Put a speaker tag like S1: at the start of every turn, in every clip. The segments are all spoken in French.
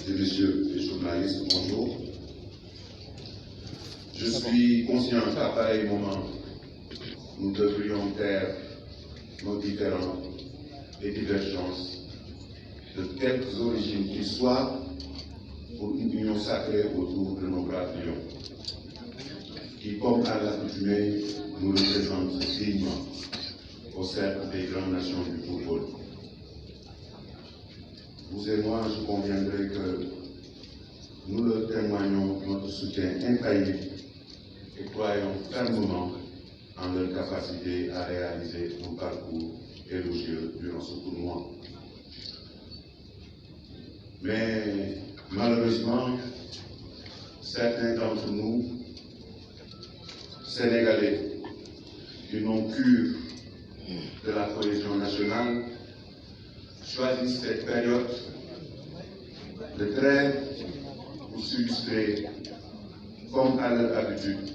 S1: et messieurs les journalistes, bonjour. Je suis conscient qu'à pareil moment, nous devrions taire nos différends et divergences, de quelques origines qu'ils soient, pour une union sacrée autour de nos braves lions, qui, comme à l'accoutumée, nous représentent dignement au cercle des grandes nations du football. Vous et moi, je conviendrai que nous leur témoignons notre soutien infaillible et croyons fermement en leur capacité à réaliser un parcours élogieux durant ce tournoi. Mais malheureusement, certains d'entre nous, Sénégalais, qui n'ont cure de la cohésion nationale, choisissent cette période de trêve pour s'illustrer, comme à leur habitude,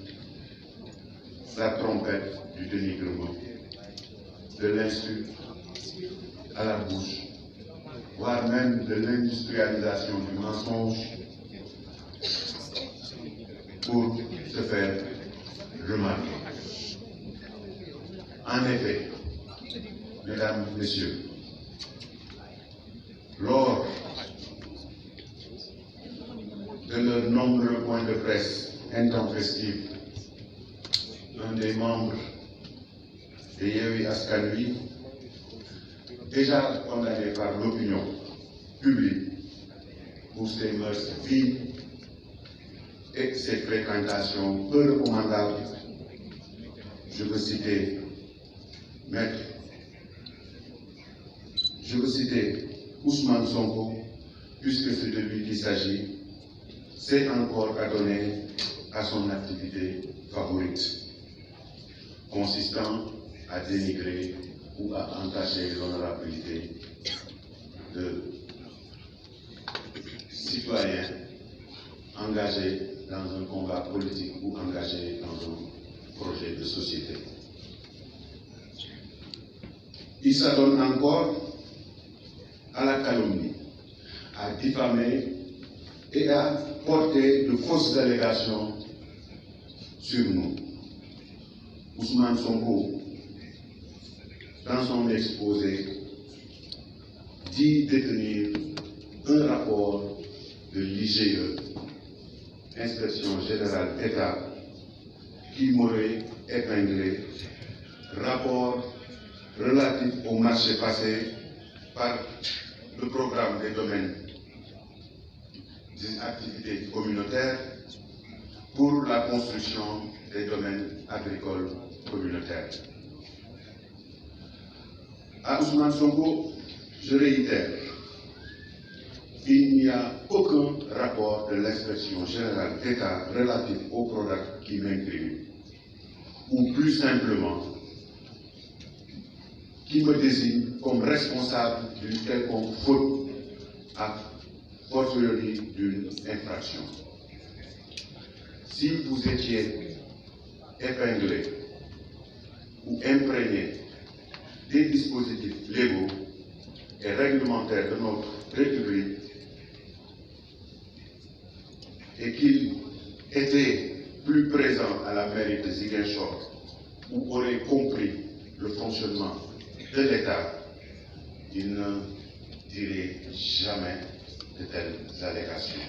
S1: la trompette du dénigrement, de l'insulte à la bouche, voire même de l'industrialisation du mensonge pour se faire remarquer. En effet, mesdames, messieurs, lors de leurs nombreux points de presse intempestifs, un des membres de Yewwi Askan Wi, déjà condamné par l'opinion publique pour ses mœurs viles et ses fréquentations peu recommandables, je veux citer Ousmane Sonko, puisque c'est de lui qu'il s'agit, s'est encore adonné à son activité favorite, consistant à dénigrer ou à entacher l'honorabilité de citoyens engagés dans un combat politique ou engagés dans un projet de société. Il s'adonne encore à la calomnie, à diffamer et à porter de fausses allégations sur nous. Ousmane Sonko, dans son exposé, dit détenir un rapport de l'IGE, Inspection Générale d'État, qui m'aurait épinglé, rapport relatif au marché passé par le programme des domaines des activités communautaires pour la construction des domaines agricoles communautaires. À Ousmane Sonko, je réitère, il n'y a aucun rapport de l'inspection générale d'État relatif au programme qui m'incrimine, ou plus simplement, qui me désigne comme responsable d'une quelconque faute, à fortiori d'une infraction. Si vous étiez épinglé ou imprégné des dispositifs légaux et réglementaires de notre République et qu'il était plus présent à la mairie de Ziguinchor, ou aurait compris le fonctionnement de l'État, il ne dirait jamais de telles allégations.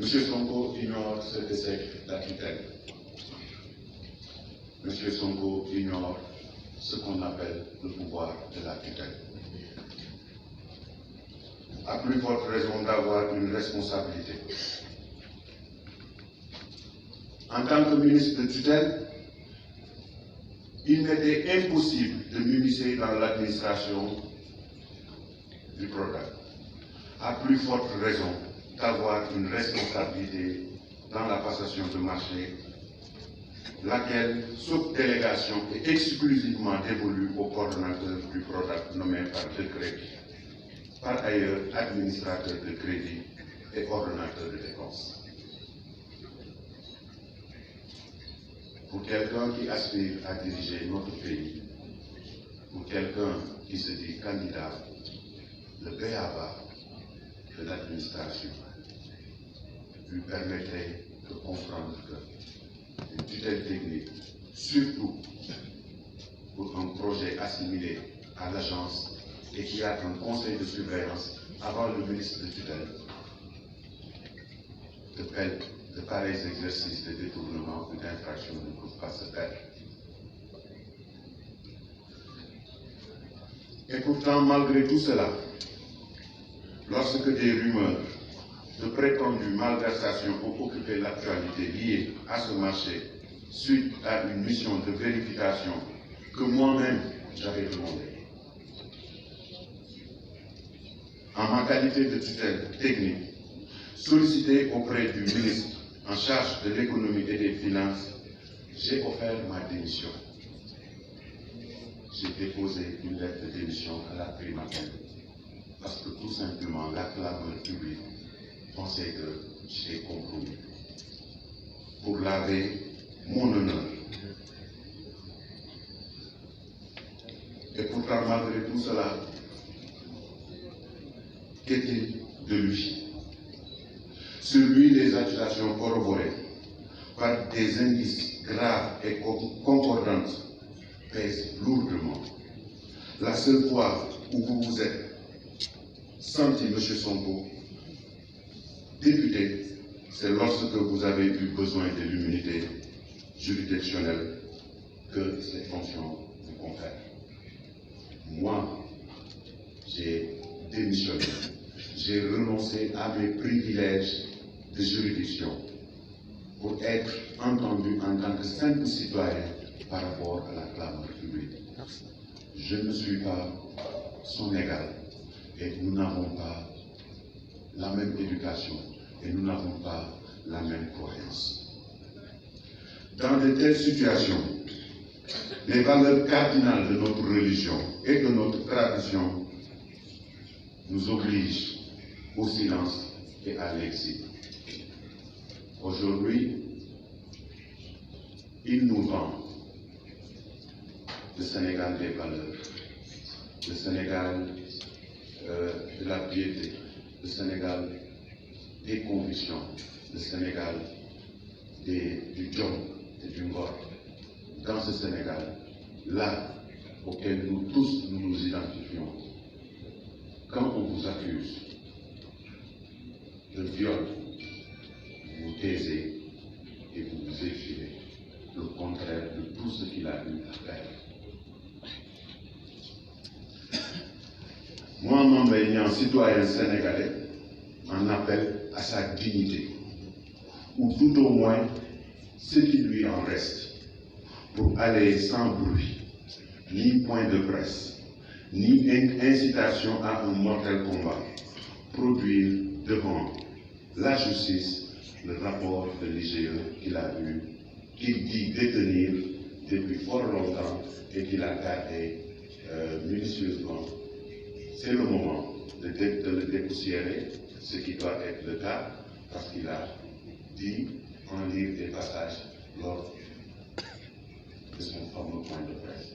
S1: M. Sonko ignore ce que c'est la tutelle. M. Sonko ignore ce qu'on appelle le pouvoir de la tutelle. À plus forte raison d'avoir une responsabilité. En tant que ministre de tutelle, il m'était impossible de m'immiscer dans l'administration du programme. À plus forte raison d'avoir une responsabilité dans la passation de marché, laquelle, sauf délégation, est exclusivement dévolue au coordonnateur du programme nommé par décret, par ailleurs administrateur de crédit et ordonnateur de dépenses. Pour quelqu'un qui aspire à diriger notre pays, pour quelqu'un qui se dit candidat, le b.a.-ba de l'administration lui permettrait de comprendre que une tutelle technique, surtout pour un projet assimilé à l'agence et qui a un conseil de surveillance avant le ministre de tutelle, de pareils exercices de détournement ou d'infraction ne peuvent pas se faire. Et pourtant, malgré tout cela, lorsque des rumeurs de prétendues malversations ont occupé l'actualité liée à ce marché suite à une mission de vérification que moi-même j'avais demandée, en ma qualité de tutelle technique, sollicité auprès du ministre en charge de l'économie et des finances, j'ai offert ma démission. J'ai déposé une lettre de démission à la primature parce que tout simplement la clameur publique pensait que j'étais compromis pour laver mon honneur. Et pourtant, malgré tout cela, qu'est-il de lui? Sur lui, les accusations corroborées par des indices graves et concordantes pèsent lourdement. La seule fois où vous vous êtes senti, M. Sonko, député, c'est lorsque vous avez eu besoin de l'immunité juridictionnelle que cette fonction vous confère. Moi, j'ai démissionné, j'ai renoncé à mes privilèges de juridiction pour être entendu en tant que simple citoyen par rapport à la clameur publique. Je ne suis pas son égal et nous n'avons pas la même éducation et nous n'avons pas la même croyance. Dans de telles situations, les valeurs cardinales de notre religion et de notre tradition nous obligent au silence et à l'exil. Aujourd'hui, il nous vend le Sénégal des valeurs, le Sénégal de la piété, le Sénégal des convictions, le Sénégal du Djom et du Ngor. Dans ce Sénégal, là auquel nous tous nous identifions, quand on vous accuse de viol, vous vous taisez et vous vous exilez, le contraire de tout ce qu'il a eu à faire. Moi, Mame Mbaye Niang, citoyen sénégalais, en appelle à sa dignité, ou tout au moins ce qui lui en reste, pour aller sans bruit, ni point de presse, ni incitation à un mortel combat, produire devant la justice le rapport de l'IGE qu'il dit détenir depuis fort longtemps et qu'il a gardé minutieusement. C'est le moment de le dépoussiérer, ce qui doit être le cas, parce qu'il a dit en lire des passages lors de son fameux point de presse.